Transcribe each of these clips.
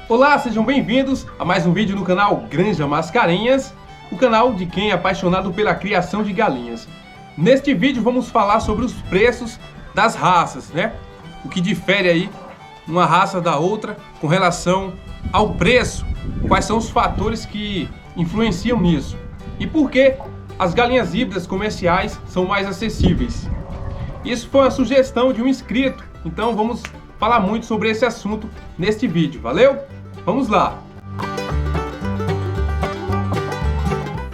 Olá, sejam bem-vindos a mais um vídeo no canal Granja Mascarenhas, o canal de quem é apaixonado pela criação de galinhas. Neste vídeo vamos falar sobre os preços das raças, né? O que difere aí uma raça da outra com relação ao preço, quais são os fatores que influenciam nisso e por que as galinhas híbridas comerciais são mais acessíveis. Isso foi uma sugestão de um inscrito, então vamos falar muito sobre esse assunto neste vídeo, valeu? Vamos lá!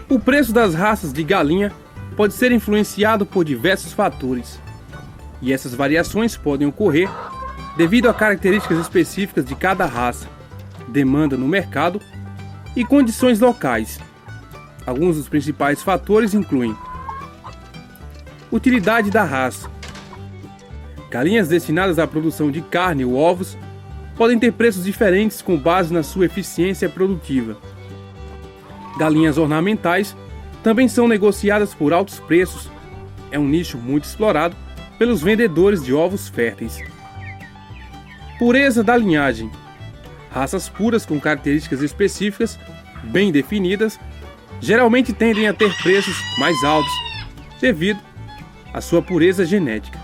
O preço das raças de galinha pode ser influenciado por diversos fatores, e essas variações podem ocorrer devido a características específicas de cada raça, demanda no mercado e condições locais. Alguns dos principais fatores incluem utilidade da raça. Galinhas destinadas à produção de carne ou ovos podem ter preços diferentes com base na sua eficiência produtiva. Galinhas ornamentais também são negociadas por altos preços. É um nicho muito explorado pelos vendedores de ovos férteis. Pureza da linhagem. Raças puras com características específicas bem definidas geralmente tendem a ter preços mais altos devido à sua pureza genética.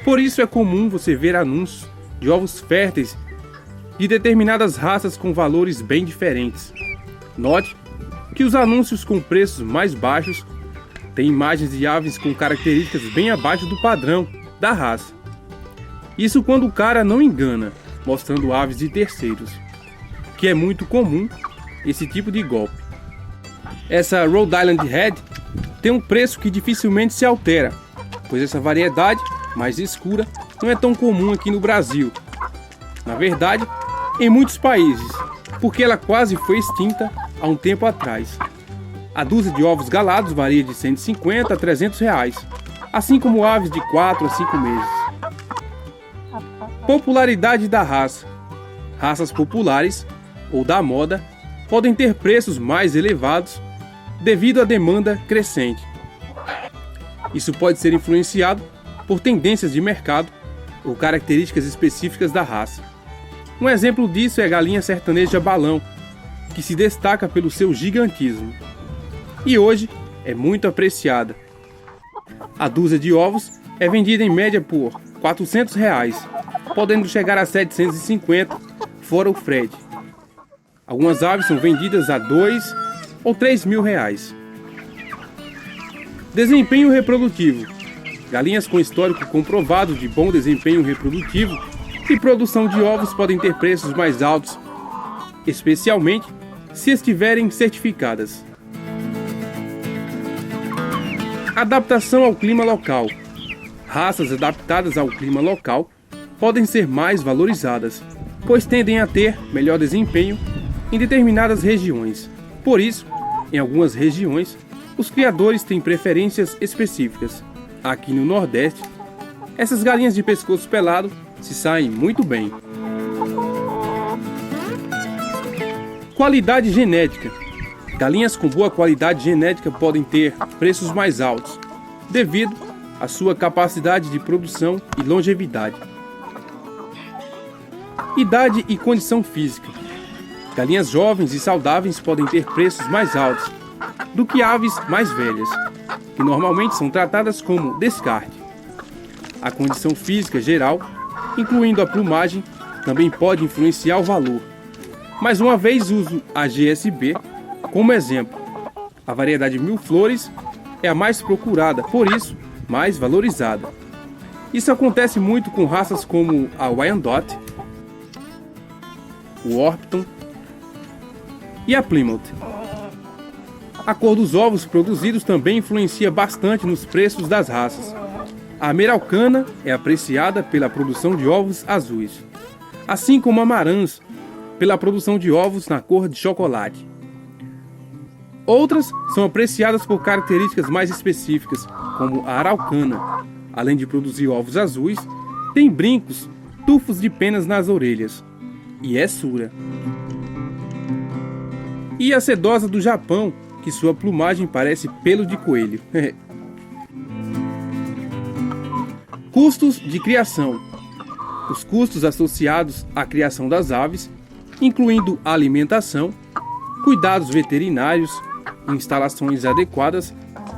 Por isso é comum você ver anúncios de ovos férteis de determinadas raças com valores bem diferentes. Note que os anúncios com preços mais baixos têm imagens de aves com características bem abaixo do padrão da raça. Isso quando o cara não engana, mostrando aves de terceiros, que é muito comum esse tipo de golpe. Essa Rhode Island Red tem um preço que dificilmente se altera, pois essa variedade mais escura não é tão comum aqui no Brasil. Na verdade, em muitos países, porque ela quase foi extinta há um tempo atrás. A dúzia de ovos galados varia de 150 a 300 reais, assim como aves de 4 a 5 meses. Popularidade da raça. Raças populares ou da moda podem ter preços mais elevados devido à demanda crescente. Isso pode ser influenciado por tendências de mercado ou características específicas da raça. Um exemplo disso é a galinha sertaneja balão, que se destaca pelo seu gigantismo e hoje é muito apreciada. A dúzia de ovos é vendida em média por R$ 400, podendo chegar a 750 fora o frete. Algumas aves são vendidas a 2 ou 3 mil reais. Desempenho reprodutivo. Galinhas com histórico comprovado de bom desempenho reprodutivo e produção de ovos podem ter preços mais altos, especialmente se estiverem certificadas. Adaptação ao clima local. Raças adaptadas ao clima local podem ser mais valorizadas, pois tendem a ter melhor desempenho em determinadas regiões. Por isso, em algumas regiões, os criadores têm preferências específicas. Aqui no Nordeste, essas galinhas de pescoço pelado se saem muito bem. Qualidade genética. Galinhas com boa qualidade genética podem ter preços mais altos, devido à sua capacidade de produção e longevidade. Idade e condição física. Galinhas jovens e saudáveis podem ter preços mais altos do que aves mais velhas, que normalmente são tratadas como descarte. A condição física geral, incluindo a plumagem, também pode influenciar o valor. Mais uma vez uso a GSB como exemplo. A variedade Mil Flores é a mais procurada, por isso, mais valorizada. Isso acontece muito com raças como a Wyandotte, o Orpington e a Plymouth. A cor dos ovos produzidos também influencia bastante nos preços das raças. A Ameraucana é apreciada pela produção de ovos azuis, assim como a Marans pela produção de ovos na cor de chocolate. Outras são apreciadas por características mais específicas, como a Araucana. Além de produzir ovos azuis, tem brincos, tufos de penas nas orelhas. E é sura. E a sedosa do Japão, que sua plumagem parece pelo de coelho. Custos de criação. Os custos associados à criação das aves incluindo alimentação, cuidados veterinários e instalações adequadas,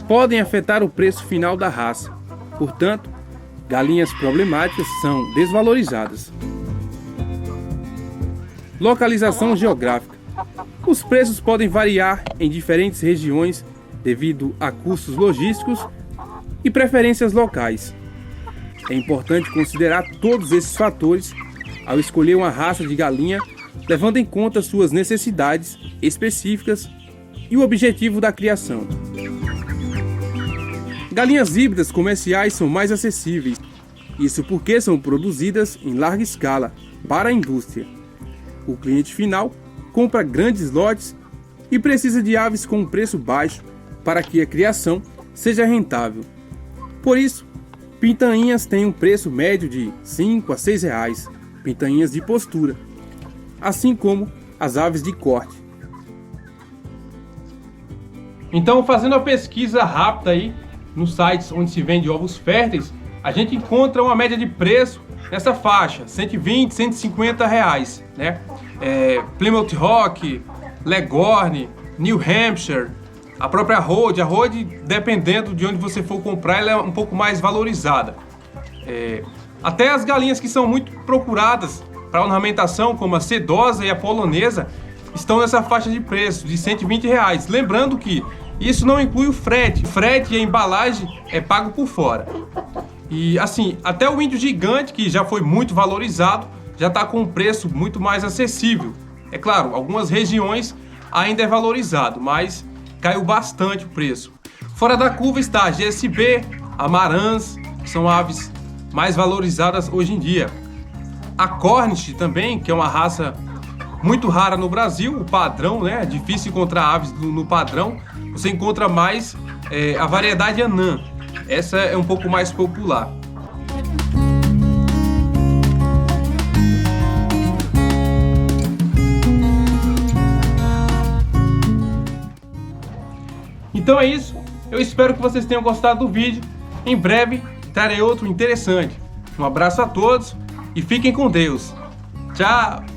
podem afetar o preço final da raça. Portanto, galinhas problemáticas são desvalorizadas. Localização geográfica. Os preços podem variar em diferentes regiões devido a custos logísticos e preferências locais. É importante considerar todos esses fatores ao escolher uma raça de galinha, levando em conta suas necessidades específicas e o objetivo da criação. Galinhas híbridas comerciais são mais acessíveis, isso porque são produzidas em larga escala para a indústria. O cliente final compra grandes lotes e precisa de aves com um preço baixo para que a criação seja rentável. Por isso, pintainhas têm um preço médio de R$ 5 a R$ 6, pintainhas de postura, assim como as aves de corte. Então, fazendo a pesquisa rápida aí nos sites onde se vende ovos férteis, a gente encontra uma média de preço nessa faixa, R$ 120, R$ 150, né? Plymouth Rock, Leghorn, New Hampshire, a própria Rhode. A Rhode, dependendo de onde você for comprar, ela é um pouco mais valorizada. Até as galinhas que são muito procuradas para ornamentação, como a sedosa e a polonesa, estão nessa faixa de preço de R$ 120. Lembrando que isso não inclui o frete. O frete e a embalagem é pago por fora. E assim, até o índio gigante, que já foi muito valorizado, já está com um preço muito mais acessível. É claro, algumas regiões ainda é valorizado, mas caiu bastante o preço. Fora da curva está a GSB, a Marans, que são aves mais valorizadas hoje em dia. A Cornish também, que é uma raça muito rara no Brasil, o padrão, né? É difícil encontrar aves no padrão. Você encontra mais a variedade anã. Essa é um pouco mais popular. Então é isso. Eu espero que vocês tenham gostado do vídeo. Em breve trarei outro interessante. Um abraço a todos e fiquem com Deus. Tchau!